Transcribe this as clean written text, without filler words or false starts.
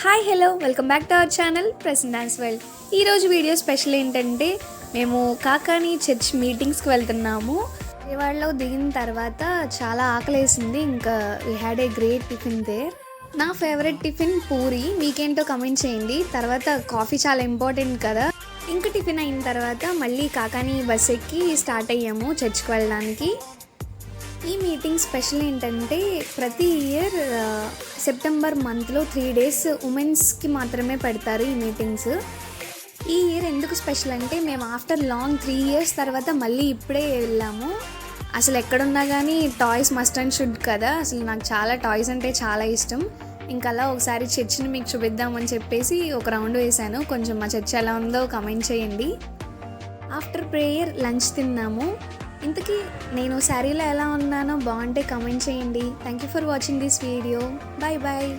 Hi hello welcome back to our channel present dance world. ఈరోజు video special ఏంటంటే మేము Kakani church మీటింగ్స్కి వెళ్తున్నాము. విజయవాడలో దిగిన తర్వాత చాలా ఆకలేసింది. ఇంకా we had a great tiffin there. నా ఫేవరెట్ టిఫిన్ పూరి. మీకేంటో కమెంట్ చేయండి. తర్వాత కాఫీ చాలా ఇంపార్టెంట్ కదా. ఇంకా టిఫిన్ అయిన తర్వాత మళ్ళీ కాకాని బస్ ఎక్కి స్టార్ట్ అయ్యాము చర్చ్కి వెళ్ళడానికి. ఈ మీటింగ్ స్పెషల్ ఏంటంటే ప్రతి ఇయర్ సెప్టెంబర్ మంత్లో 3 days ఉమెన్స్కి మాత్రమే పెడతారు ఈ మీటింగ్స్. ఈ ఇయర్ ఎందుకు స్పెషల్ అంటే మేము ఆఫ్టర్ లాంగ్ 3 years తర్వాత మళ్ళీ ఇప్పుడే వెళ్ళాము. అసలు ఎక్కడున్నా కానీ టాయ్స్ మస్ట్ అండ్ షుడ్ కదా. అసలు నాకు చాలా టాయ్స్ అంటే చాలా ఇష్టం. ఇంకా అలా ఒకసారి చర్చిని మీకు చూపిద్దామని చెప్పేసి ఒక రౌండ్ వేశాను. కొంచెం మా చర్చ్ ఎలా ఉందో కమెంట్ చేయండి. ఆఫ్టర్ ప్రేయర్ లంచ్ తిన్నాము. ఇంతకీ నేను శారీలో ఎలా ఉన్నానో బాగుంటే కమెంట్ చేయండి. Thank you for watching this video. Bye bye.